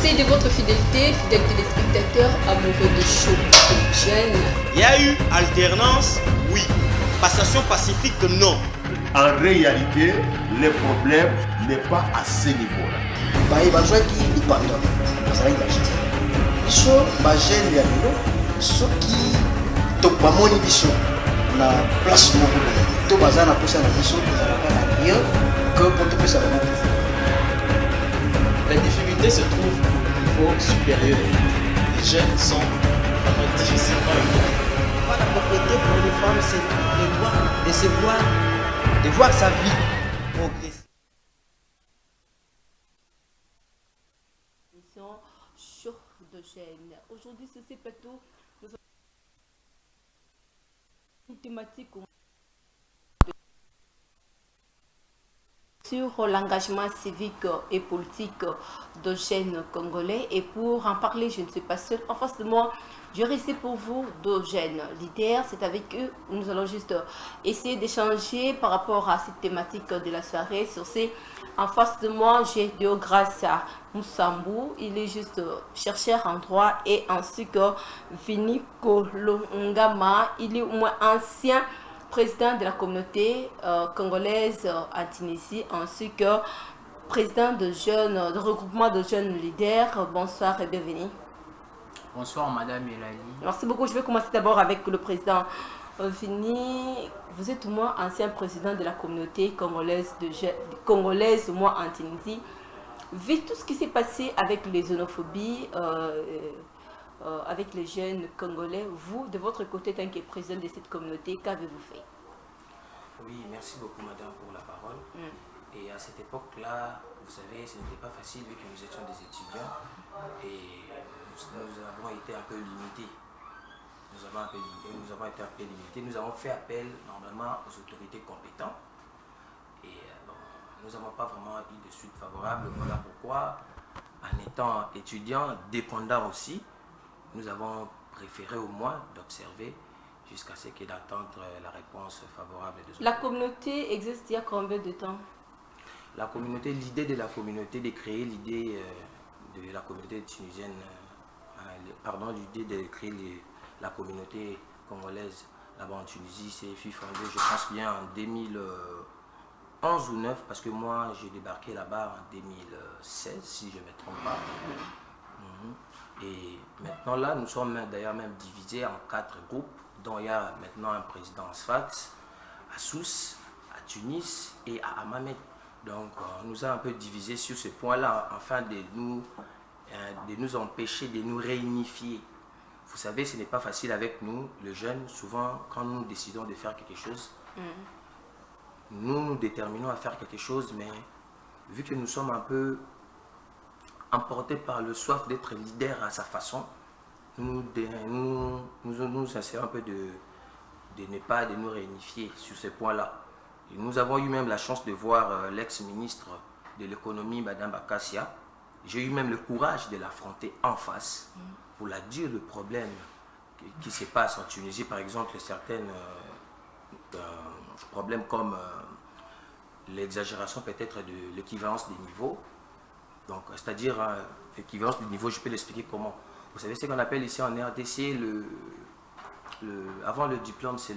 Merci de votre fidélité, fidèles téléspectateurs amoureux de show Jeune. Il y a eu alternance, oui. Passation pacifique, non. En réalité, le problème n'est pas à ce niveau-là. bazwaki lipanda bazalaki bagene biso bagene ya lelo soki bamoni biso na place moko to baza na posa na biso ezalaka na rien que po topesa bango. La difficulté se trouve au niveau supérieur. Les jeunes sont vraiment difficilement éduqués. La propriété pour une femme, c'est de voir sa vie progresser. Chaud de Jeune. Aujourd'hui, sur ce plateau, nous avons une thématique sur l'engagement civique et politique de jeunes congolais. Et pour en parler, je ne suis pas seule. En face de moi, je reste pour vous deux jeunes leaders. C'est avec eux que nous allons juste essayer d'échanger par rapport à cette thématique de la soirée. Sur ces, en face de moi, j'ai Deograce Moussambou. Il est juste chercheur en droit, et ainsi que Vini Kolongama. Il est au moins ancien président de la communauté congolaise en Tunisie, ainsi que président de regroupement de jeunes leaders. Bonsoir et bienvenue. Bonsoir Madame Elali. Merci beaucoup. Je vais commencer d'abord avec le président Vini. Vous êtes au moins ancien président de la communauté congolaise, moi en Tunisie. Vu tout ce qui s'est passé avec les xénophobies, avec les jeunes congolais, vous, de votre côté, tant que président de cette communauté, qu'avez-vous fait? Oui, merci beaucoup Madame pour la parole. Et à cette époque-là, vous savez, ce n'était pas facile vu que nous étions des étudiants et nous avons été un peu limités. Nous avons été un peu limités. Nous avons fait appel normalement aux autorités compétentes et nous n'avons pas vraiment eu de suite favorable. Voilà pourquoi, en étant étudiants, dépendants aussi, nous avons préféré au moins d'observer jusqu'à ce qu'il d'attendre la réponse favorable des autorités. La communauté existe il y a combien de temps? La communauté, l'idée de la communauté, de créer l'idée de la communauté tunisienne, l'idée de créer la communauté congolaise là-bas en Tunisie, c'est fut fondé, je pense bien en 2011 ou 9, parce que moi j'ai débarqué là-bas en 2016, si je ne me trompe pas. Et maintenant là, nous sommes d'ailleurs même divisés en 4 groupes, dont il y a maintenant un président à Sfax, à Sousse, à Tunis et à Hammamet. Donc on nous a un peu divisés sur ce point-là, afin de nous empêcher de nous réunifier. Vous savez, ce n'est pas facile avec nous, les jeunes. Souvent, quand nous décidons de faire quelque chose, nous nous déterminons à faire quelque chose, mais vu que nous sommes un peu emportés par le soif d'être leader à sa façon, nous essayons un peu de ne pas de nous réunifier sur ce point-là. Et nous avons eu même la chance de voir l'ex-ministre de l'économie, Madame Bakassia. J'ai eu même le courage de l'affronter en face pour la dire le problème qui se passe en Tunisie, par exemple, certains problèmes comme l'exagération peut-être de l'équivalence des niveaux. Donc, c'est-à-dire l'équivalence des niveaux, je peux l'expliquer comment. Vous savez ce qu'on appelle ici en RDC, avant le diplôme, c'est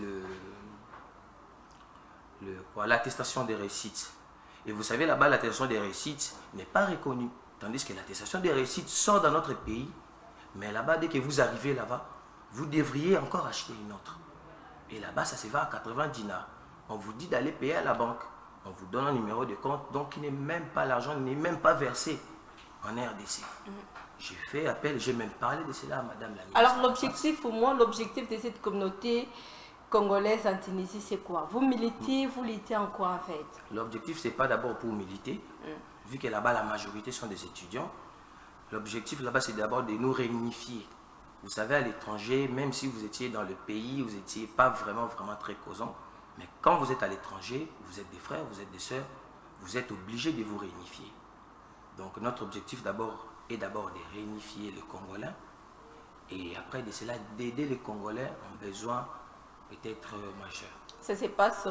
l'attestation des réussites. Et vous savez, là-bas, l'attestation des réussites n'est pas reconnue. Tandis que l'attestation des réussites sort dans notre pays. Mais là-bas, dès que vous arrivez là-bas, vous devriez encore acheter une autre. Et là-bas, ça se va à 80 dinars. On vous dit d'aller payer à la banque. On vous donne un numéro de compte, donc il n'est même pas, l'argent n'est même pas versé en RDC. J'ai fait appel, j'ai même parlé de cela à Madame la ministre. Alors l'objectif, pour moi, l'objectif de cette communauté congolaise en Tunisie, c'est quoi? Vous militez, vous luttez en quoi en fait? L'objectif, c'est pas d'abord pour militer, vu que là-bas, la majorité sont des étudiants. L'objectif là-bas, c'est d'abord de nous réunifier. Vous savez, à l'étranger, même si vous étiez dans le pays, vous n'étiez pas vraiment très causant. Mais quand vous êtes à l'étranger, vous êtes des frères, vous êtes des sœurs, vous êtes obligés de vous réunifier. Donc notre objectif est d'abord de réunifier les Congolais et après de cela d'aider les Congolais en besoin peut-être majeur. Ça se passe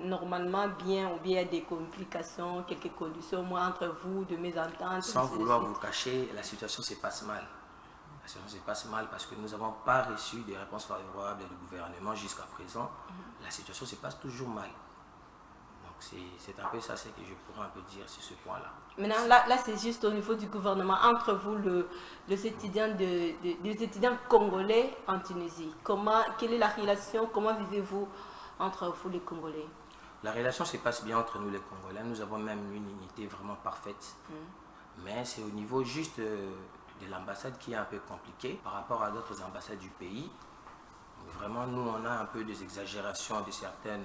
normalement bien ou bien il y a des complications, quelques conditions au moins entre vous, de mésentente? Sans vouloir vous cacher, la situation se passe mal. La situation se passe mal parce que nous n'avons pas reçu des réponses favorables du gouvernement jusqu'à présent. La situation se passe toujours mal. Donc c'est un peu ça, c'est que je pourrais un peu dire sur ce point-là. Maintenant, là c'est juste au niveau du gouvernement, entre vous, les étudiants congolais en Tunisie. Quelle est la relation, comment vivez-vous entre vous les Congolais? La relation se passe bien entre nous les Congolais. Nous avons même une unité vraiment parfaite. Mais c'est au niveau juste de l'ambassade qui est un peu compliqué par rapport à d'autres ambassades du pays. Vraiment, nous, on a un peu des exagérations de certains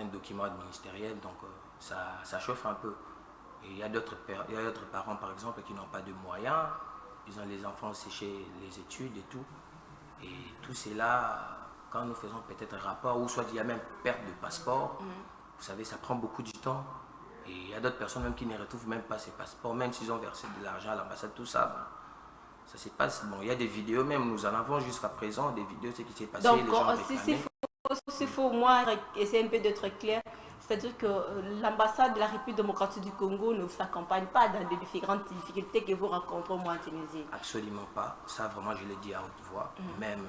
documents ministériels, donc ça chauffe un peu. Et il y a d'autres parents, par exemple, qui n'ont pas de moyens. Ils ont les enfants sécher les études et tout. Et tout cela, quand nous faisons peut-être un rapport, ou soit il y a même perte de passeport, vous savez, ça prend beaucoup de temps. Et il y a d'autres personnes même qui ne retrouvent même pas ces passeports, même s'ils ont versé de l'argent à l'ambassade, tout ça. Ça se passe. Bon, il y a des vidéos même, nous en avons jusqu'à présent, des vidéos, ce qui s'est passé. Donc, les gens s'il faut, moi, essayer un peu d'être clair, c'est-à-dire que l'ambassade de la République démocratique du Congo ne vous accompagne pas dans les différentes difficultés que vous rencontrez moi en Tunisie? Absolument pas. Ça, vraiment, je l'ai dit à haute voix. Même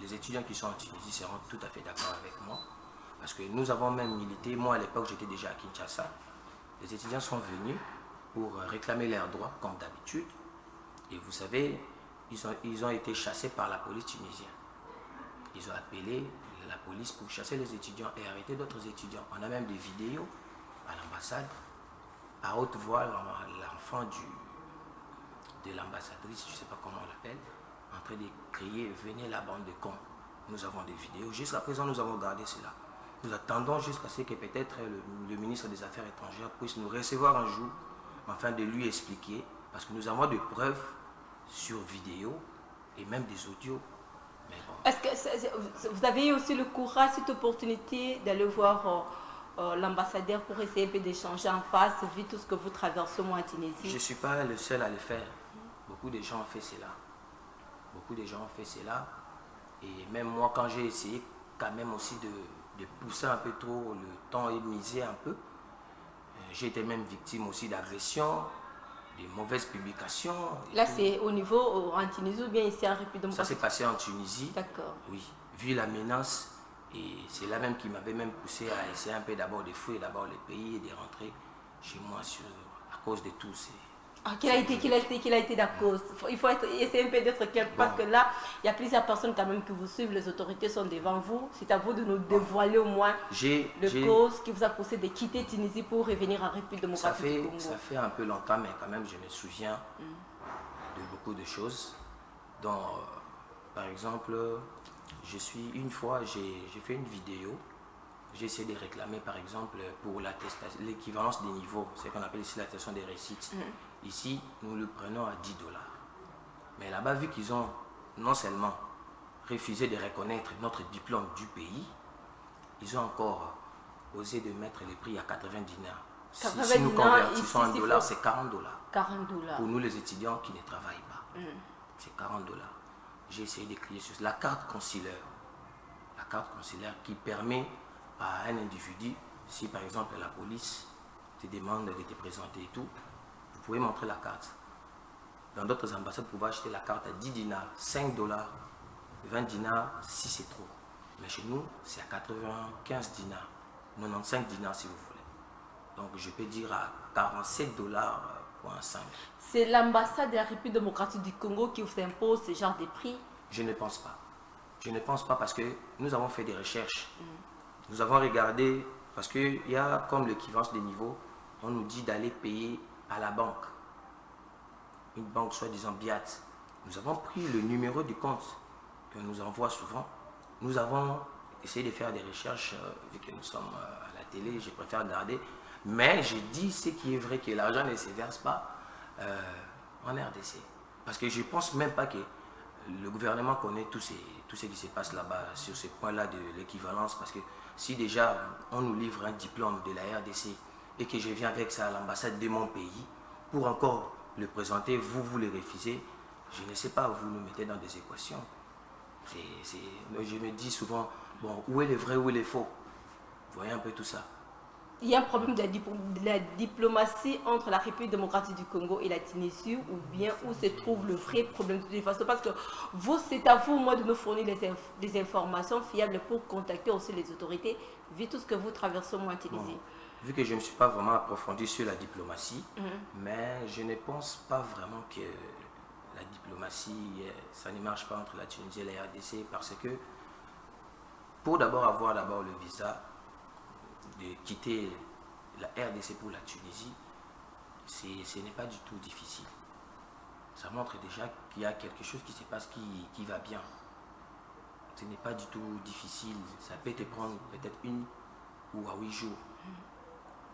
les étudiants qui sont en Tunisie seront tout à fait d'accord avec moi. Parce que nous avons même milité. Moi, à l'époque, j'étais déjà à Kinshasa. Les étudiants sont venus pour réclamer leurs droits, comme d'habitude. Et vous savez, ils ont été chassés par la police tunisienne. Ils ont appelé la police pour chasser les étudiants et arrêter d'autres étudiants. On a même des vidéos à l'ambassade, à haute voix, l'enfant de l'ambassadrice, je ne sais pas comment on l'appelle, en train de crier « Venez la bande de cons ». Nous avons des vidéos. Jusqu'à présent, nous avons gardé cela. Nous attendons jusqu'à ce que peut-être le ministre des Affaires étrangères puisse nous recevoir un jour, afin de lui expliquer, parce que nous avons des preuves sur vidéo et même des audios. Mais bon. Est-ce que vous avez aussi le courage, cette opportunité d'aller voir l'ambassadeur pour essayer un peu d'échanger en face, vu tout ce que vous traversez moi en Tunisie? Je ne suis pas le seul à le faire. Beaucoup de gens ont fait cela. Beaucoup de gens ont fait cela. Et même moi, quand j'ai essayé quand même aussi de pousser un peu trop le temps et de miser un peu, j'ai été même victime aussi d'agressions, de mauvaises publications. Là, c'est au niveau en Tunisie ou bien ici en République démocratique? Ça s'est passé en Tunisie. D'accord. Oui, vu la menace. Et c'est là même qui m'avait même poussé à essayer un peu d'abord de fouiller d'abord le pays et de rentrer chez moi à cause de tout ces... Quelle a été la cause? Il faut essayer un peu d'être clair, parce que là, il y a plusieurs personnes quand même qui vous suivent, les autorités sont devant vous. C'est à vous de nous dévoiler au moins le cause qui vous a poussé de quitter Tunisie pour revenir en République démocratique du Congo. Ça fait un peu longtemps, mais quand même je me souviens de beaucoup de choses. Donc, par exemple, une fois, j'ai fait une vidéo. J'ai essayé de réclamer, par exemple, pour l'équivalence des niveaux, ce qu'on appelle ici l'attestation des réussites. Ici, nous le prenons à 10 $. Mais là-bas, vu qu'ils ont non seulement refusé de reconnaître notre diplôme du pays, ils ont encore osé de mettre les prix à 80 dinars. Si nous convertissons en dollars, c'est 40 $. 40 $. Pour nous, les étudiants qui ne travaillent pas. C'est 40 $. J'ai essayé de crier sur la carte consulaire. La carte consulaire qui permet à un individu, si par exemple la police te demande de te présenter et tout, vous pouvez montrer la carte. Dans d'autres ambassades, vous pouvez acheter la carte à 10 dinars, 5 $, 20 dinars si c'est trop. Mais chez nous, c'est à 95 dinars, 95 dinars si vous voulez. Donc je peux dire à 47 $,5. C'est l'ambassade de la République démocratique du Congo qui vous impose ce genre de prix? Je ne pense pas. Je ne pense pas parce que nous avons fait des recherches. Nous avons regardé, parce qu'il y a comme l'équivalence des niveaux, on nous dit d'aller payer à la banque. Une banque soi-disant BIAT. Nous avons pris le numéro du compte que nous envoie souvent. Nous avons essayé de faire des recherches, vu que nous sommes à la télé, je préfère garder. Mais j'ai dit ce qui est vrai, que l'argent ne se verse pas en RDC. Parce que je ne pense même pas que le gouvernement connaît tout ce qui se passe là-bas sur ce point-là de l'équivalence. Parce que si déjà on nous livre un diplôme de la RDC et que je viens avec ça à l'ambassade de mon pays, pour encore le présenter, vous le refusez, je ne sais pas, vous nous mettez dans des équations. Je me dis souvent, bon, où est le vrai, où est le faux? Vous voyez un peu tout ça. Il y a un problème de la diplomatie entre la République démocratique du Congo et la Tunisie, ou bien où se trouve le vrai problème de toute façon? Parce que vous, c'est à vous, moi, de nous fournir des informations fiables pour contacter aussi les autorités, vu tout ce que vous traversez, moi, en Tunisie. Bon, vu que je ne me suis pas vraiment approfondi sur la diplomatie, mais je ne pense pas vraiment que la diplomatie, ça ne marche pas entre la Tunisie et la RDC, parce que pour avoir le visa, de quitter la RDC pour la Tunisie, ce n'est pas du tout difficile. Ça montre déjà qu'il y a quelque chose qui se passe qui va bien. Ce n'est pas du tout difficile. Ça peut te prendre peut-être 1 ou 8 jours.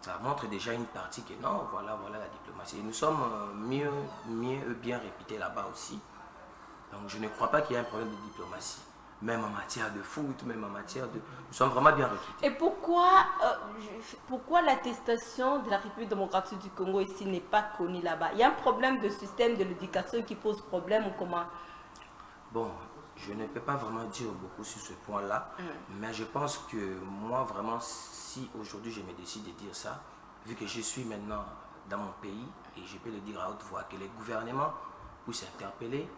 Ça montre déjà une partie que non, voilà la diplomatie. Et nous sommes bien réputés là-bas aussi. Donc je ne crois pas qu'il y ait un problème de diplomatie. Même en matière de foot, même en matière de... Nous sommes vraiment bien recrutés. Et pourquoi l'attestation de la République démocratique du Congo ici n'est pas connue là-bas? Il y a un problème de système de l'éducation qui pose problème ou comment? Bon, je ne peux pas vraiment dire beaucoup sur ce point-là, mais je pense que moi, vraiment, si aujourd'hui je me décide de dire ça, vu que je suis maintenant dans mon pays, et je peux le dire à haute voix, que les gouvernements puissent interpeller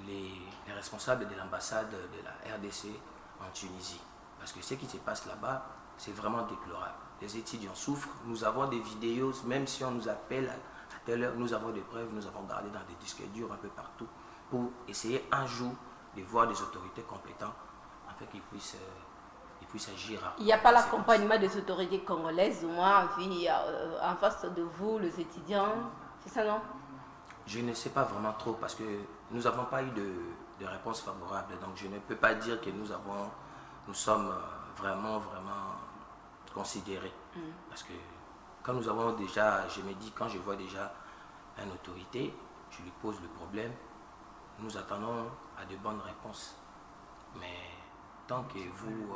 les responsables de l'ambassade de la RDC en Tunisie. Parce que ce qui se passe là-bas, c'est vraiment déplorable. Les étudiants souffrent, nous avons des vidéos, même si on nous appelle à telle heure, nous avons des preuves, nous avons gardé dans des disques durs un peu partout, pour essayer un jour de voir des autorités compétentes, afin qu'ils puissent agir. Il n'y a pas l'accompagnement des autorités congolaises, au moins, en face de vous, les étudiants, c'est ça, non? Je ne sais pas vraiment trop, parce que nous n'avons pas eu de réponse favorable. Donc je ne peux pas dire que nous sommes vraiment considérés. Parce que quand nous avons déjà, je me dis, quand je vois déjà une autorité, je lui pose le problème, nous attendons à de bonnes réponses. Mais tant que vous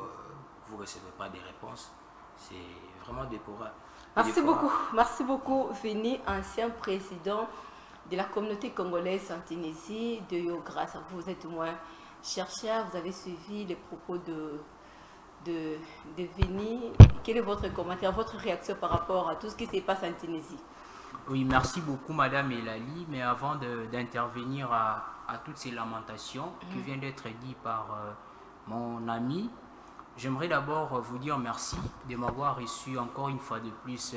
ne recevez pas des réponses, c'est vraiment déplorable. Merci beaucoup, Vini, ancien président de la communauté congolaise en Tunisie, de Yo. Grâce à vous, vous êtes moins chercheur, vous avez suivi les propos de Vini. Quel est votre commentaire, votre réaction par rapport à tout ce qui se passe en Tunisie? Oui, merci beaucoup Madame Elali, mais avant d'intervenir à toutes ces lamentations qui viennent d'être dites par mon ami, j'aimerais d'abord vous dire merci de m'avoir reçu encore une fois de plus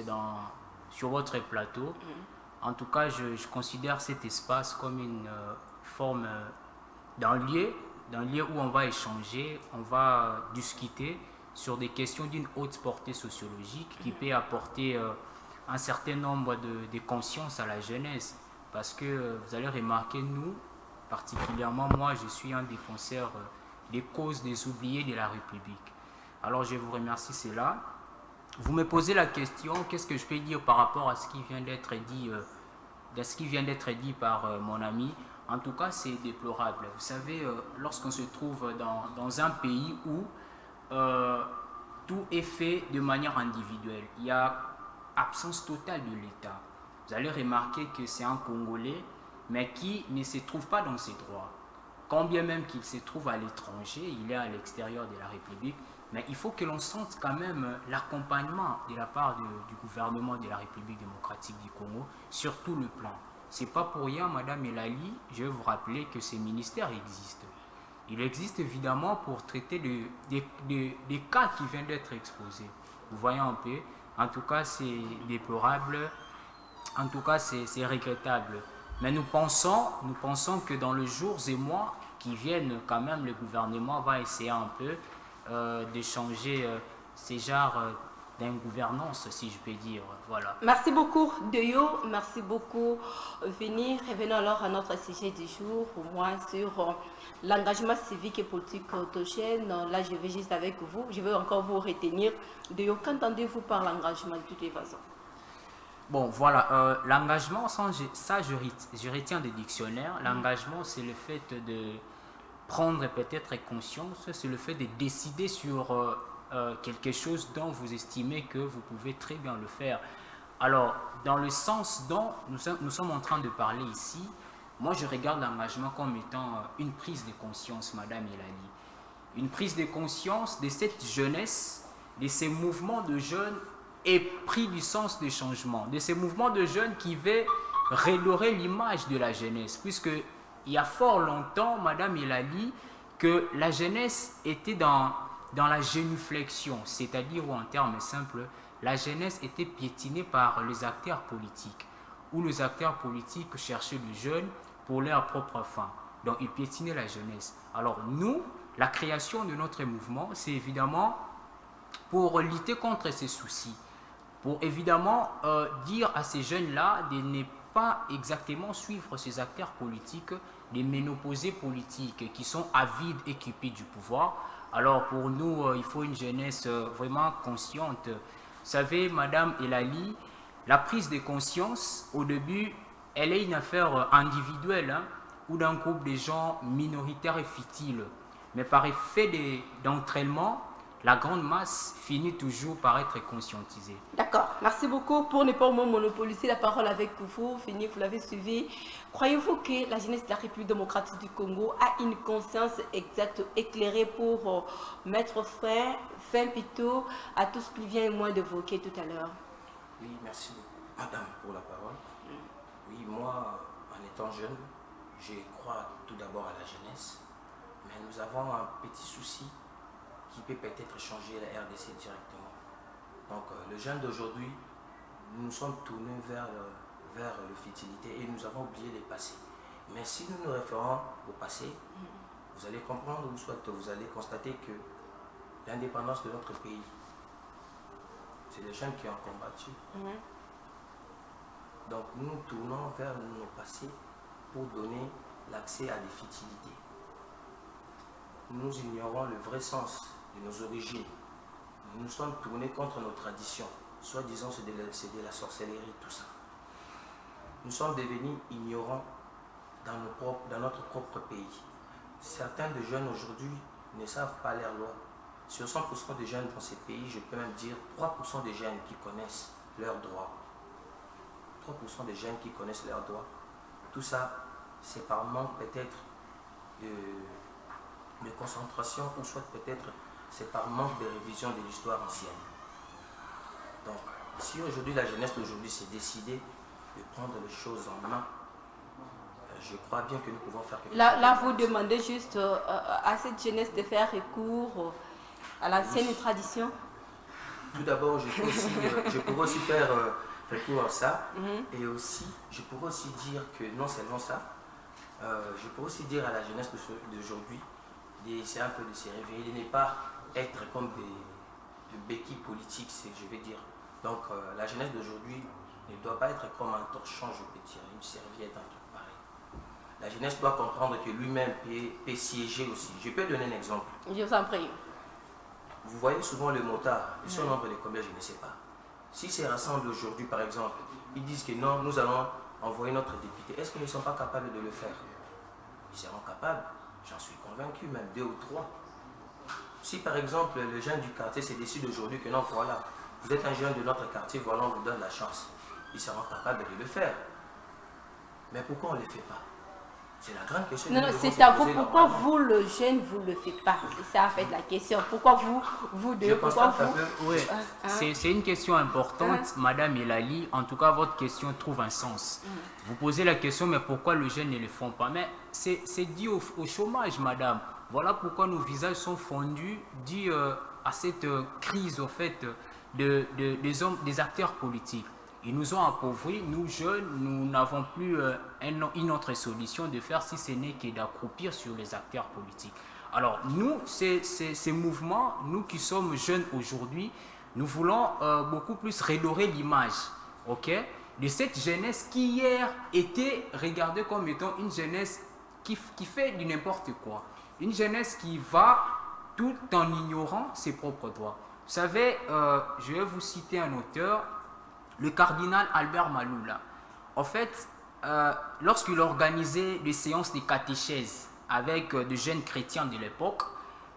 sur votre plateau. En tout cas, je considère cet espace comme une forme d'un lieu où on va échanger, on va discuter sur des questions d'une haute portée sociologique qui peut apporter un certain nombre de conscience à la jeunesse. Parce que vous allez remarquer, nous, particulièrement moi, je suis un défenseur des causes des oubliés de la République. Alors je vous remercie, c'est là. Vous me posez la question, qu'est-ce que je peux dire par rapport à ce qui vient d'être dit, par mon ami? En tout cas, c'est déplorable. Vous savez, lorsqu'on se trouve dans un pays où tout est fait de manière individuelle, il y a absence totale de l'État. Vous allez remarquer que c'est un Congolais, mais qui ne se trouve pas dans ses droits. Quand bien même qu'il se trouve à l'étranger, il est à l'extérieur de la République, mais il faut que l'on sente quand même l'accompagnement de la part du gouvernement de la République démocratique du Congo sur tout le plan. C'est pas pour rien, Madame Elali, je vais vous rappeler que ces ministères existent. Il existe évidemment pour traiter des cas qui viennent d'être exposés. Vous voyez un peu, en tout cas c'est déplorable, en tout cas c'est regrettable. Mais nous pensons que dans les jours et mois qui viennent, quand même, le gouvernement va essayer un peu de changer ces genres d'ingouvernance, si je peux dire. Voilà. Merci beaucoup, Deyo. Merci beaucoup, Vini. Revenons alors à notre sujet du jour, au moins sur l'engagement civique et politique autogène. Là, je vais juste avec vous. Je vais encore vous retenir. Deyo, qu'entendez-vous par l'engagement de toutes les façons? Bon, voilà. L'engagement, ça, je retiens des dictionnaires. L'engagement, c'est le fait de prendre peut-être conscience, c'est le fait de décider sur quelque chose dont vous estimez que vous pouvez très bien le faire. Alors, dans le sens dont nous sommes en train de parler ici, moi je regarde l'engagement comme étant une prise de conscience, Madame Elali. Une prise de conscience de cette jeunesse, de ces mouvements de jeunes épris du sens du changement, de ces mouvements de jeunes qui veulent redorer l'image de la jeunesse, puisque il y a fort longtemps, Madame Elali, que la jeunesse était dans la génuflexion, c'est-à-dire, ou en termes simples, la jeunesse était piétinée par les acteurs politiques, où les acteurs politiques cherchaient les jeunes pour leur propre fin. Donc, ils piétinaient la jeunesse. Alors, nous, la création de notre mouvement, c'est évidemment pour lutter contre ces soucis, pour évidemment dire à ces jeunes-là de ne pas exactement suivre ces acteurs politiques, des ménopausés politiques qui sont avides et cupides du pouvoir. Alors pour nous, il faut une jeunesse vraiment consciente. Vous savez, Madame Elali, la prise de conscience, au début, elle est une affaire individuelle, hein, ou d'un groupe de gens minoritaires et futiles. Mais par effet d'entraînement, la grande masse finit toujours par être conscientisée. D'accord, merci beaucoup. Pour ne pas monopoliser la parole avec vous, Fini, vous l'avez suivi. Croyez-vous que la jeunesse de la République démocratique du Congo a une conscience exacte, éclairée pour mettre fin plutôt à tout ce qui vient moi d'évoquer tout à l'heure? Oui, merci beaucoup, Madame, pour la parole. Oui, moi, en étant jeune, je crois tout d'abord à la jeunesse, mais nous avons un petit souci qui peut peut-être changer la RDC directement. Donc le jeune d'aujourd'hui, nous sommes tournés vers le futilité et nous avons oublié le passé. Mais si nous nous référons au passé, vous allez comprendre, ou soit vous allez constater que l'indépendance de notre pays, c'est les jeunes qui ont combattu. Donc nous nous tournons vers nos passés pour donner l'accès à des futilités. Nous ignorons le vrai sens de nos origines. Nous nous sommes tournés contre nos traditions. Soi-disant, c'est de la sorcellerie, tout ça. Nous sommes devenus ignorants dans notre propre pays. Certains des jeunes aujourd'hui ne savent pas leurs lois. Sur 100% des jeunes dans ces pays, je peux même dire 3% des jeunes qui connaissent leurs droits. 3% des jeunes qui connaissent leurs droits. Tout ça, c'est par manque peut-être de concentration, ou soit peut-être c'est par manque de révision de l'histoire ancienne. Donc, si aujourd'hui la jeunesse d'aujourd'hui s'est décidée de prendre les choses en main, je crois bien que nous pouvons faire quelque chose. Là, vous demandez juste à cette jeunesse de faire recours à l'ancienne tradition. Tout d'abord, je pourrais aussi faire recours à ça, et aussi, je pourrais aussi dire que non seulement ça, je pourrais aussi dire à la jeunesse d'aujourd'hui d'essayer un peu de se réveiller, de ne pas être comme des béquilles politiques, c'est ce que je veux dire. Donc la jeunesse d'aujourd'hui ne doit pas être comme un torchon, je peux dire, une serviette, un truc pareil. La jeunesse doit comprendre que lui-même peut siéger aussi. Je peux donner un exemple. Je vous en prie. Vous voyez souvent le motard, son nombre de combien, je ne sais pas. Si ces rassemblent aujourd'hui, par exemple, ils disent que non, nous allons envoyer notre député, est-ce qu'ils ne sont pas capables de le faire? Ils seront capables, j'en suis convaincu, même 2 ou 3. Si par exemple le jeune du quartier se décide aujourd'hui que non, voilà, vous êtes un jeune de notre quartier, voilà, on vous donne la chance, ils seront capables de le faire. Mais pourquoi on ne le fait pas? C'est la grande question. Non, c'est à vous. Pourquoi vous, le jeune, vous ne le faites pas? C'est ça, en fait, la question. Pourquoi vous deux? Pourquoi vous? Oui, c'est une question importante, Madame Elali. En tout cas, votre question trouve un sens. Vous posez la question, mais pourquoi les jeunes ne le font pas? Mais c'est dû au chômage, Madame. Voilà pourquoi nos visages sont fondus, dû à cette crise, au fait, des acteurs politiques. Ils nous ont appauvris, nous jeunes, nous n'avons plus une autre solution de faire si ce n'est que d'accroupir sur les acteurs politiques. Alors nous, ces mouvements, nous qui sommes jeunes aujourd'hui, nous voulons beaucoup plus redorer l'image, de cette jeunesse qui hier était regardée comme étant une jeunesse qui fait du n'importe quoi. Une jeunesse qui va tout en ignorant ses propres droits. Vous savez, je vais vous citer un auteur, le cardinal Albert Maloula. En fait, lorsqu'il organisait des séances de catéchèse avec de jeunes chrétiens de l'époque,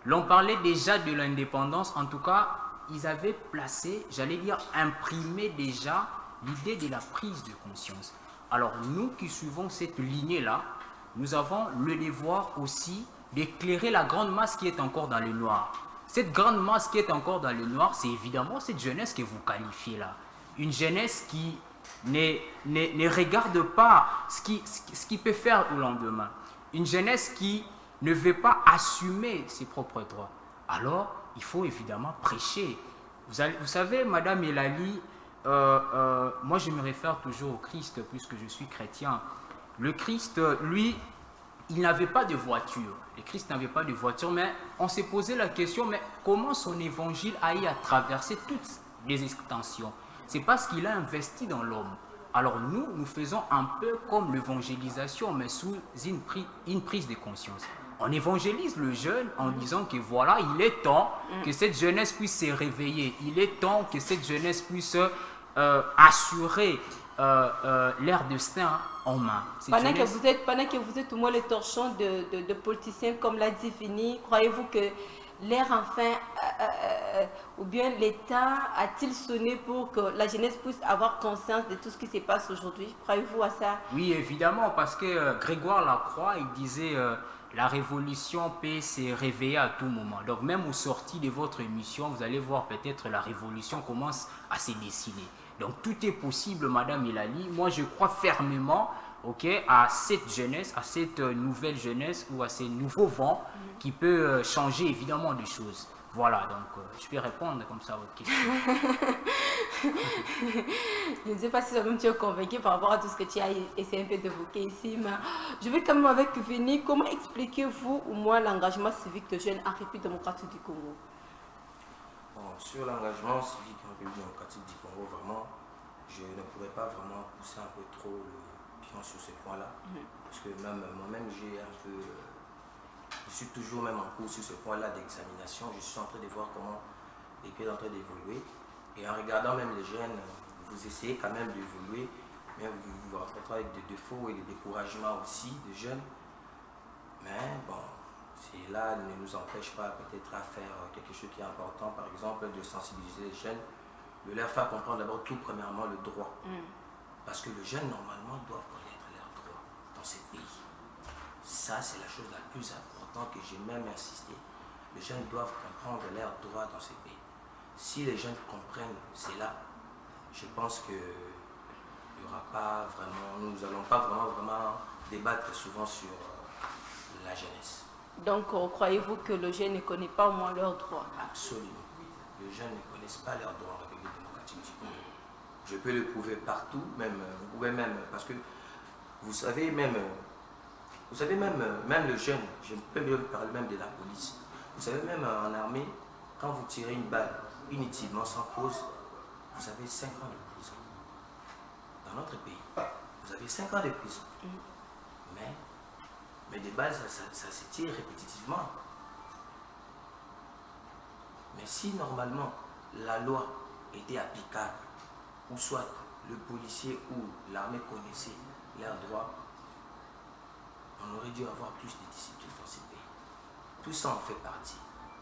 l'on parlait déjà de l'indépendance. En tout cas, ils avaient placé, j'allais dire, imprimé déjà l'idée de la prise de conscience. Alors nous qui suivons cette lignée-là, nous avons le devoir aussi d'éclairer la grande masse qui est encore dans le noir. Cette grande masse qui est encore dans le noir, c'est évidemment cette jeunesse que vous qualifiez là. Une jeunesse qui ne regarde pas ce qui peut faire au lendemain. Une jeunesse qui ne veut pas assumer ses propres droits. Alors, il faut évidemment prêcher. Vous savez, Madame Elali, moi je me réfère toujours au Christ puisque je suis chrétien. Le Christ, lui, il n'avait pas de voiture. Le Christ n'avait pas de voiture, mais on s'est posé la question, mais comment son évangile a eu à traverser toutes les extensions? C'est parce qu'il a investi dans l'homme. Alors nous faisons un peu comme l'évangélisation, mais sous une prise de conscience. On évangélise le jeune en disant que voilà, il est temps que cette jeunesse puisse se réveiller. Il est temps que cette jeunesse puisse assurer leur destin en main. Pendant que vous êtes au moins les torchons de politiciens comme l'a dit Vini, croyez-vous que l'air enfin, ou bien l'État a-t-il sonné pour que la jeunesse puisse avoir conscience de tout ce qui se passe aujourd'hui? Croyez-vous à ça? Oui, évidemment, parce que Grégoire Lacroix, il disait la révolution peut se réveiller à tout moment. Donc même au sorti de votre émission, vous allez voir peut-être la révolution commence à se dessiner. Donc tout est possible, Madame Elali. Moi, je crois fermement à cette jeunesse, à cette nouvelle jeunesse ou à ces nouveaux vents qui peut changer évidemment des choses. Voilà, donc je vais répondre comme ça à votre question. Je ne sais pas si tu es convaincu par rapport à tout ce que tu as essayé un peu d'évoquer ici, mais je vais quand même avec Vini. Comment expliquez-vous au moins l'engagement civique de jeunes en République démocratique du Congo? Bon, sur l'engagement civique en République démocratique du Congo, vraiment, je ne pourrais pas vraiment pousser un peu trop le pion sur ce point-là, parce que même moi-même, je suis toujours même en cours sur ce point-là d'examination. Je suis en train de voir comment les pays sont en train d'évoluer. Et en regardant même les jeunes, vous essayez quand même d'évoluer, mais vous rencontrez avec des défauts et des découragements aussi des jeunes. Mais bon, cela ne nous empêche pas peut-être à faire quelque chose qui est important, par exemple de sensibiliser les jeunes, de leur faire comprendre d'abord tout premièrement le droit. Parce que les jeunes normalement doivent connaître leurs droits dans ce pays. Ça c'est la chose la plus importante que j'ai même insisté. Les jeunes doivent comprendre leurs droits dans ce pays. Si les jeunes comprennent cela, je pense que il n'y aura pas vraiment, nous n'allons pas vraiment débattre souvent sur la jeunesse. Donc, croyez-vous que le jeune ne connaît pas au moins leurs droits? Absolument. Les jeunes ne connaissent pas leurs droits en République démocratique du Congo. Je peux le prouver partout, même, vous pouvez même, parce que vous savez même le jeune, je peux même parler même de la police. Vous savez même en armée, quand vous tirez une balle inutilement, sans cause, vous avez 5 ans de prison. Dans notre pays, vous avez 5 ans de prison. Mais des balles, ça se tire répétitivement. Mais si normalement la loi était applicable, ou soit le policier ou l'armée connaissait leurs droits, on aurait dû avoir plus de discipline dans ces pays. Tout ça en fait partie.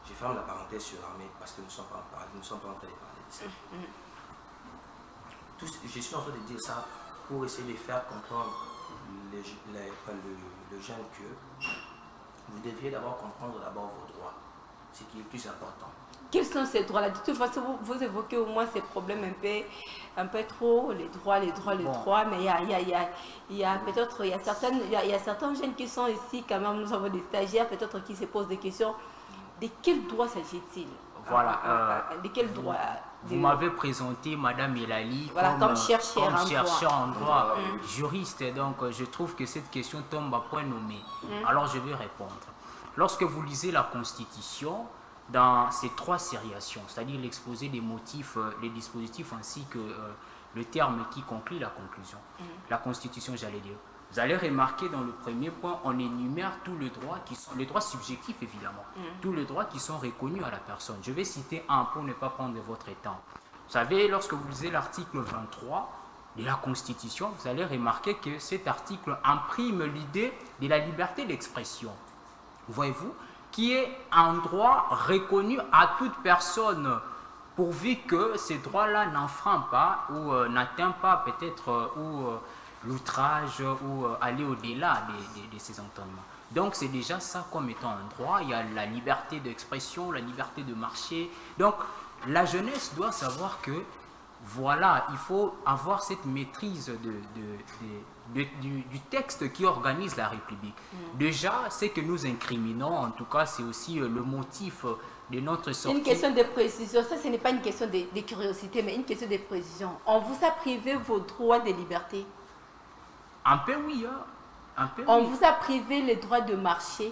Je ferme la parenthèse sur l'armée parce que nous ne sommes pas en train de parler de ça. Je suis en train de dire ça pour essayer de faire comprendre le jeune que vous devriez d'abord comprendre d'abord vos droits, ce qui est plus important. Quels sont ces droits-là? De toute façon, vous évoquez au moins ces problèmes un peu trop, les droits, mais il y a certains jeunes qui sont ici, quand même, nous avons des stagiaires peut-être qui se posent des questions. De quels droits s'agit-il? Voilà. De quels droits? Vous m'avez présenté Madame Elali comme chercheur en droit, juriste, donc je trouve que cette question tombe à point nommé. Alors je vais répondre. Lorsque vous lisez la Constitution, dans ces 3 sériations, c'est-à-dire l'exposé des motifs, les dispositifs ainsi que le terme qui conclut la conclusion, la Constitution, j'allais dire, vous allez remarquer dans le premier point, on énumère tous les droits qui sont, les droits subjectifs évidemment, tous les droits qui sont reconnus à la personne. Je vais citer un pour ne pas prendre votre temps. Vous savez, lorsque vous lisez l'article 23 de la Constitution, vous allez remarquer que cet article imprime l'idée de la liberté d'expression. Voyez-vous, qui est un droit reconnu à toute personne, pourvu que ces droits-là n'enfreignent pas ou n'atteignent pas peut-être ou l'outrage ou aller au-delà de ces entendements. Donc c'est déjà ça comme étant un droit. Il y a la liberté d'expression, la liberté de marcher. Donc la jeunesse doit savoir que voilà, il faut avoir cette maîtrise du texte qui organise la République. Déjà, ce que nous incriminons, en tout cas, c'est aussi le motif de notre sortie. Une question de précision, ça ce n'est pas une question de curiosité, mais une question de précision. On vous a privé vos droits de liberté. Un peu oui, hein. Un peu On oui. vous a privé le droit de marcher.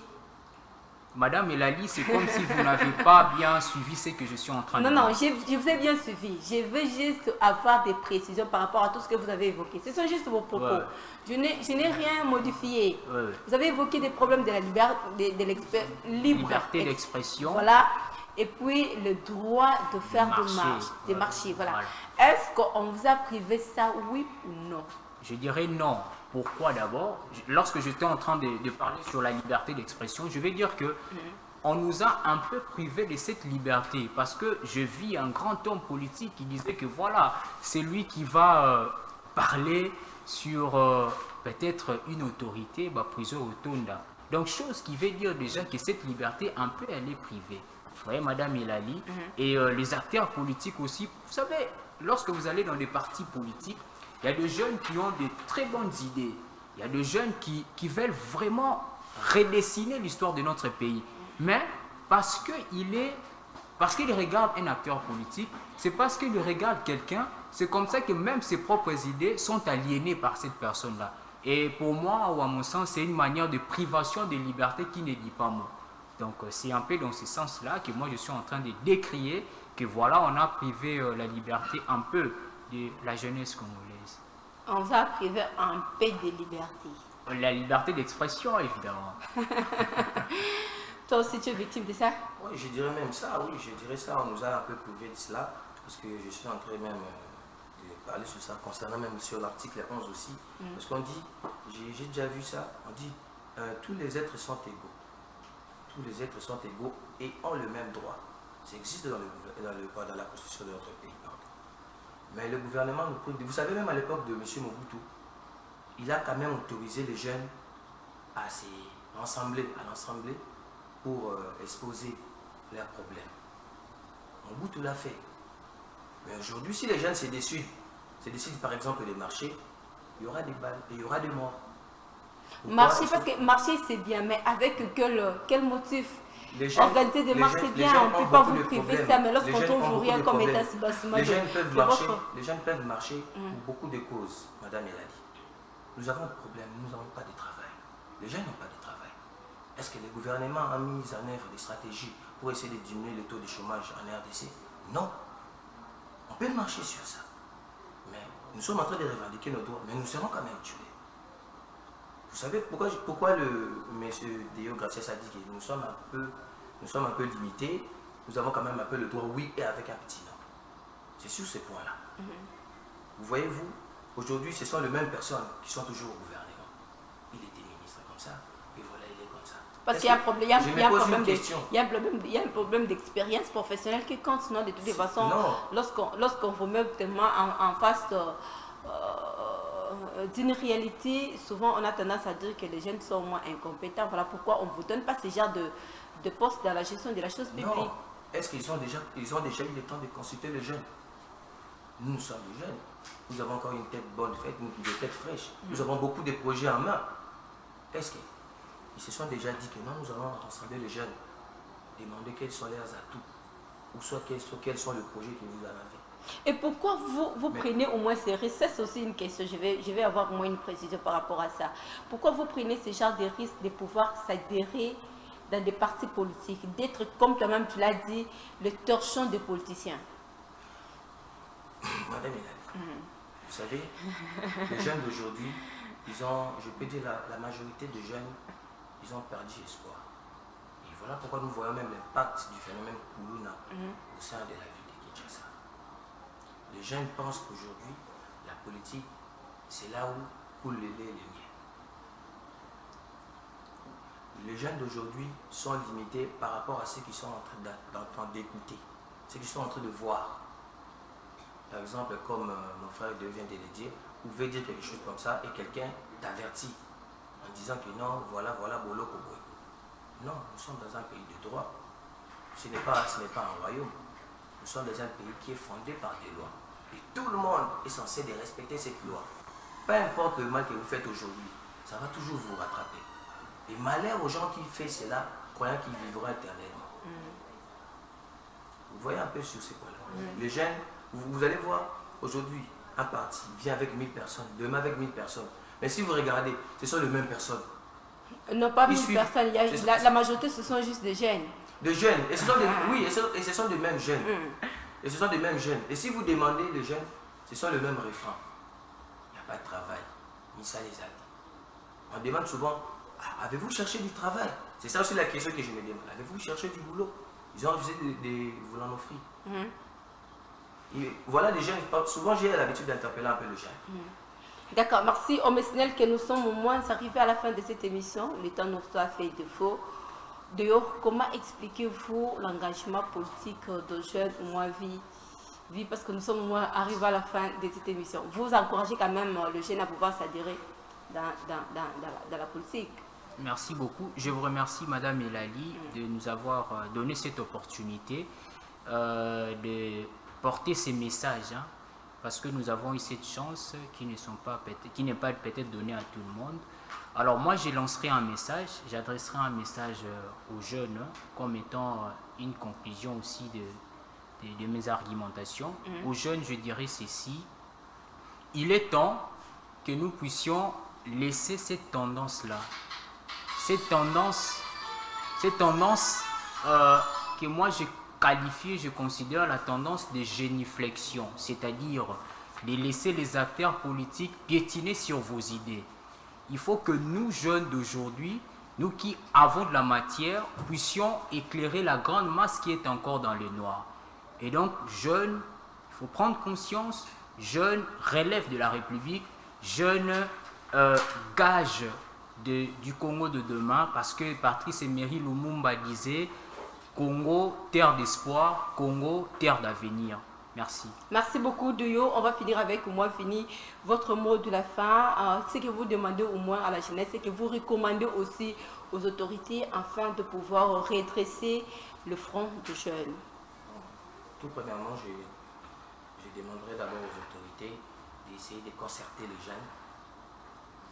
Madame Elali, c'est comme si vous n'avez pas bien suivi ce que je suis en train de Non, dire. je vous ai bien suivi. Je veux juste avoir des précisions par rapport à tout ce que vous avez évoqué. Ce sont juste vos propos. Ouais. Je n'ai rien modifié. Ouais. Vous avez évoqué des problèmes de la Liberté d'expression. Voilà. Et puis le droit de faire des marches. Voilà. Est-ce qu'on vous a privé ça, oui ou non? Je dirais non. Pourquoi d'abord? Lorsque j'étais en train de parler sur la liberté d'expression, je vais dire que on nous a un peu privé de cette liberté parce que je vis un grand homme politique qui disait que voilà, c'est lui qui va parler sur peut-être une autorité, prison Otonda. Donc chose qui veut dire déjà que cette liberté un peu elle est privée. Vous voyez Madame Elali et les acteurs politiques aussi. Vous savez, lorsque vous allez dans des partis politiques, il y a des jeunes qui ont de très bonnes idées. Il y a des jeunes qui veulent vraiment redessiner l'histoire de notre pays. Mais parce qu'il regarde un acteur politique, c'est parce qu'il regarde quelqu'un, c'est comme ça que même ses propres idées sont aliénées par cette personne-là. Et pour moi, ou à mon sens, c'est une manière de privation de liberté qui ne dit pas mot. Donc c'est un peu dans ce sens-là que moi je suis en train de décrier que voilà, on a privé la liberté un peu de la jeunesse congolaise. On vous a privé un peu de liberté. La liberté d'expression, évidemment. Toi aussi, tu es victime de ça? Oui, je dirais même ça, oui, je dirais ça. On nous a un peu privé de cela, parce que je suis en train même de parler sur ça, concernant même sur l'article 11 aussi. Parce qu'on dit, j'ai déjà vu ça, on dit tous les êtres sont égaux. Tous les êtres sont égaux et ont le même droit. Ça existe dans la constitution de notre pays. Mais le gouvernement nous prive. Vous savez, même à l'époque de M. Mobutu, il a quand même autorisé les jeunes à l'Assemblée pour exposer leurs problèmes. Mobutu l'a fait. Mais aujourd'hui, si les jeunes se décident par exemple de marcher, il y aura des balles et il y aura des morts. Marcher, parce que marcher c'est bien, mais avec quel motif? Organiser des marches c'est bien, on ne peut pas vous priver ça, mais lorsqu'on trouve rien comme état bassement. Les jeunes peuvent marcher pour beaucoup de causes, Madame Elali. Nous avons un problème, nous n'avons pas de travail. Les jeunes n'ont pas de travail. Est-ce que le gouvernement a mis en œuvre des stratégies pour essayer de diminuer le taux de chômage en RDC? Non. On peut marcher sur ça. Mais nous sommes en train de revendiquer nos droits, mais nous serons quand même tués. Vous savez pourquoi le monsieur Deo Gracias a dit que nous sommes un peu limités, nous avons quand même un peu le droit oui et avec un petit non. C'est sur ce point-là. Vous voyez, aujourd'hui, ce sont les mêmes personnes qui sont toujours au gouvernement. Il était ministre comme ça, et voilà, il est comme ça. Parce qu'il y a un problème d'expérience professionnelle qui compte, sinon de toutes les façons, lorsqu'on vous met tellement en face d'une réalité, souvent on a tendance à dire que les jeunes sont moins incompétents. Voilà pourquoi on ne vous donne pas ce genre de poste dans la gestion de la chose publique. Non. Est-ce qu'ils ont déjà eu le temps de consulter les jeunes? Nous sommes des jeunes. Nous avons encore une tête bonne faite, des têtes fraîches. Nous avons beaucoup de projets en main. Est-ce qu'ils se sont déjà dit que non, nous allons rassembler les jeunes, demander quels sont leurs atouts, ou soit quels sont les projets que vous en avez? Et pourquoi vous prenez au moins ces risques? C'est aussi une question, je vais avoir au moins une précision par rapport à ça. Pourquoi vous prenez ce genre de risque de pouvoir s'adhérer dans des partis politiques, d'être, comme toi-même tu l'as dit, le torchon des politiciens? Madame Elali, vous savez, les jeunes d'aujourd'hui, je peux dire la majorité des jeunes, ils ont perdu espoir. Et voilà pourquoi nous voyons même l'impact du phénomène Kuluna au sein de la ville de Kinshasa. Les jeunes pensent qu'aujourd'hui, la politique, c'est là où coule le lait et le miel. Les jeunes d'aujourd'hui sont limités par rapport à ceux qui sont en train d'écouter, ceux qui sont en train de voir. par exemple, comme mon frère vient de le dire, vous pouvez dire quelque chose comme ça et quelqu'un t'avertit en disant que non, voilà, Bolo Koboy. Non, nous sommes dans un pays de droit. Ce n'est pas un royaume. Nous sommes dans un pays qui est fondé par des lois. Et tout le monde est censé de respecter cette loi. Peu importe le mal que vous faites aujourd'hui, ça va toujours vous rattraper. Et malheur aux gens qui font cela, croyant qu'ils vivront éternellement. Vous voyez un peu sur ces points-là. Les jeunes, vous allez voir, aujourd'hui, un parti vient avec 1000 personnes, demain avec 1000 personnes. Mais si vous regardez, ce sont les mêmes personnes. Non, pas 1000 personnes, la majorité ce sont juste des jeunes. Des jeunes, et ce sont et ce sont des mêmes jeunes. Et ce sont des mêmes jeunes. Et si vous demandez les jeunes, ce sont le même refrain. Il n'y a pas de travail, ni ça les a dit. On demande souvent, avez-vous cherché du travail? C'est ça aussi la question que je me demande. Avez-vous cherché du boulot? Ils ont refusé de vous l'en offrir. Et voilà les jeunes, souvent j'ai l'habitude d'interpeller un peu les jeunes. D'accord, merci au Messinel que nous sommes au moins arrivés à la fin de cette émission. Le temps nous a fait défaut. D'ailleurs, comment expliquez-vous l'engagement politique de jeunes au moins vie parce que nous sommes au moins arrivés à la fin de cette émission. Vous encouragez quand même le jeune à pouvoir s'adhérer dans la politique. Merci beaucoup. Je vous remercie, Madame Elali, de nous avoir donné cette opportunité de porter ces messages, parce que nous avons eu cette chance qui n'est pas peut-être donnée à tout le monde. Alors moi, je lancerai un message, j'adresserai un message aux jeunes comme étant une conclusion aussi de mes argumentations. Aux jeunes, je dirais ceci: il est temps que nous puissions laisser cette tendance-là. Cette tendance que moi je considère la tendance de géniflexion, c'est-à-dire de laisser les acteurs politiques piétiner sur vos idées. Il faut que nous, jeunes d'aujourd'hui, nous qui avons de la matière, puissions éclairer la grande masse qui est encore dans le noir. Et donc, jeunes, il faut prendre conscience, jeunes, relève de la République, jeunes, gage du Congo de demain, parce que Patrice Emery Lumumba disait Congo, terre d'espoir, Congo, terre d'avenir. Merci. Merci beaucoup, Doyo. On va finir avec, au moins, votre mot de la fin. Ce que vous demandez au moins à la jeunesse, c'est que vous recommandez aussi aux autorités afin de pouvoir redresser le front des jeunes. Tout premièrement, je demanderai d'abord aux autorités d'essayer de concerter les jeunes.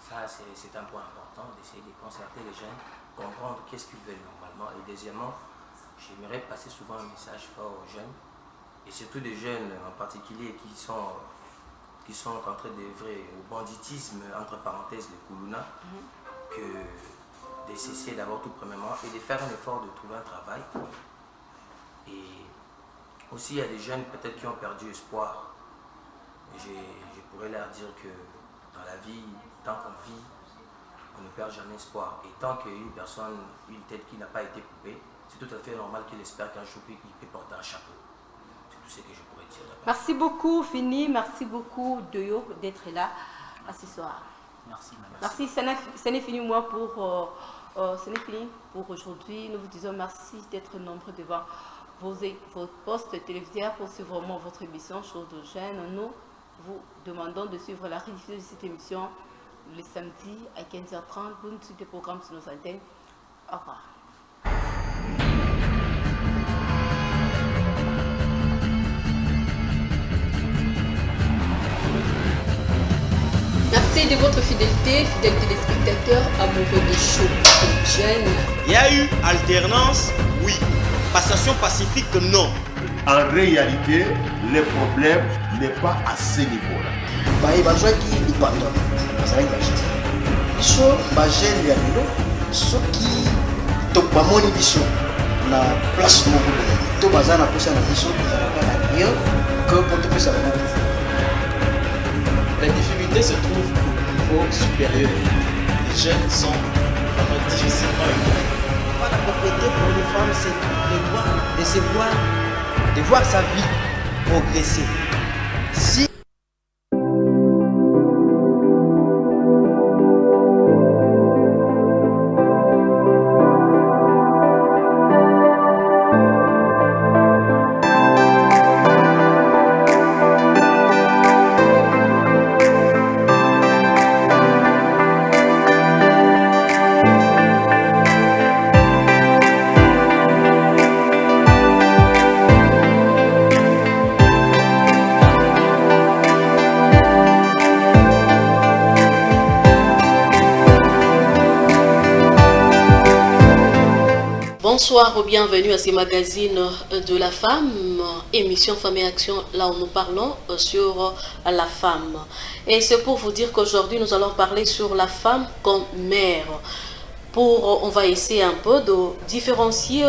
Ça, c'est un point important, d'essayer de concerter les jeunes, comprendre qu'est-ce qu'ils veulent normalement. Et deuxièmement, j'aimerais passer souvent un message fort aux jeunes, et surtout des jeunes en particulier qui sont en train d'œuvrer au banditisme, entre parenthèses, le Koulouna, que de cesser d'abord tout premièrement et de faire un effort de trouver un travail. Et aussi, il y a des jeunes peut-être qui ont perdu espoir. Je pourrais leur dire que dans la vie, tant qu'on vit, on ne perd jamais espoir. Et tant qu'une personne, une tête qui n'a pas été coupée, c'est tout à fait normal qu'il espère qu'un jour il peut porter un chapeau. C'est tout ce que je pourrais dire. Merci beaucoup, Fini. Merci beaucoup, Doyo, d'être là à ce soir. Merci, madame. Merci, ce n'est fini moi ce n'est fini pour aujourd'hui. Nous vous disons merci d'être nombreux devant vos postes télévisés pour suivre vraiment votre émission Chose de Jeunes. Nous vous demandons de suivre la rediffusion de cette émission le samedi à 15h30 pour une suite de programmes sur nos antennes. Au revoir. Merci de votre fidélité, fidèles téléspectateurs, amoureux de Show de Jeunes. Il y a eu alternance, oui. Passation pacifique, non. En réalité, le problème n'est pas à ce niveau-là. bazwaki lipanda bazalaki bagene biso bagene ya lelo soki bamoni biso na place moko to baza na posa na biso ezalaka na rien que pour topesa bango. La difficulté se trouve au niveau supérieur. Les jeunes sont vraiment difficilement éduqués. La propriété pour une femme, c'est le droit de voir sa vie progresser. Si Bonsoir ou bienvenue à ces magazines de la femme, émission Femmes et Action, là où nous parlons sur la femme. Et c'est pour vous dire qu'aujourd'hui nous allons parler sur la femme comme mère. On va essayer un peu de différencier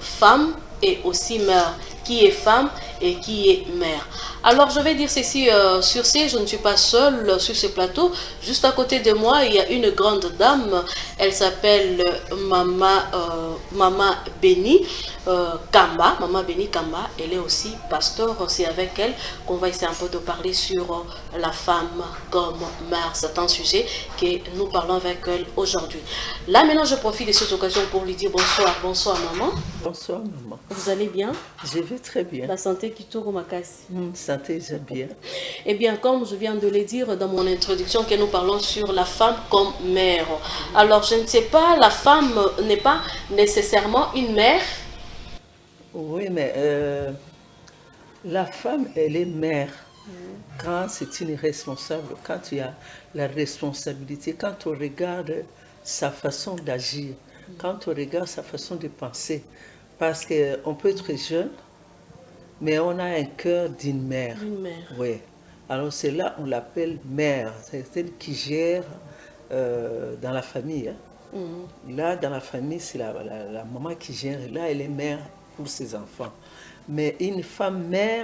femme et aussi mère. Qui est femme et qui est mère. Alors je vais dire ceci sur ce, je ne suis pas seule sur ce plateau. Juste à côté de moi, il y a une grande dame. Elle s'appelle Maman Béni Kamba. Maman Béni Kamba, elle est aussi pasteur. C'est avec elle qu'on va essayer un peu de parler sur la femme comme mère. C'est un sujet que nous parlons avec elle aujourd'hui. Là maintenant, je profite de cette occasion pour lui dire bonsoir. Bonsoir maman. Bonsoir maman. Vous allez bien? Je vais très bien. La santé qui tourne ma casse. Santé, j'aime bien. Eh bien, comme je viens de le dire dans mon introduction, que nous parlons sur la femme comme mère. Alors, je ne sais pas, la femme n'est pas nécessairement une mère. Oui, mais la femme, elle est mère. Quand c'est une responsable, quand tu as la responsabilité, quand on regarde sa façon d'agir, quand on regarde sa façon de penser. Parce qu'on peut être jeune, mais on a un cœur d'une mère. Une mère. Oui. Alors c'est là on l'appelle mère. C'est celle qui gère dans la famille. Hein. Là, dans la famille, c'est la maman qui gère. Là, elle est mère pour ses enfants. Mais une femme mère,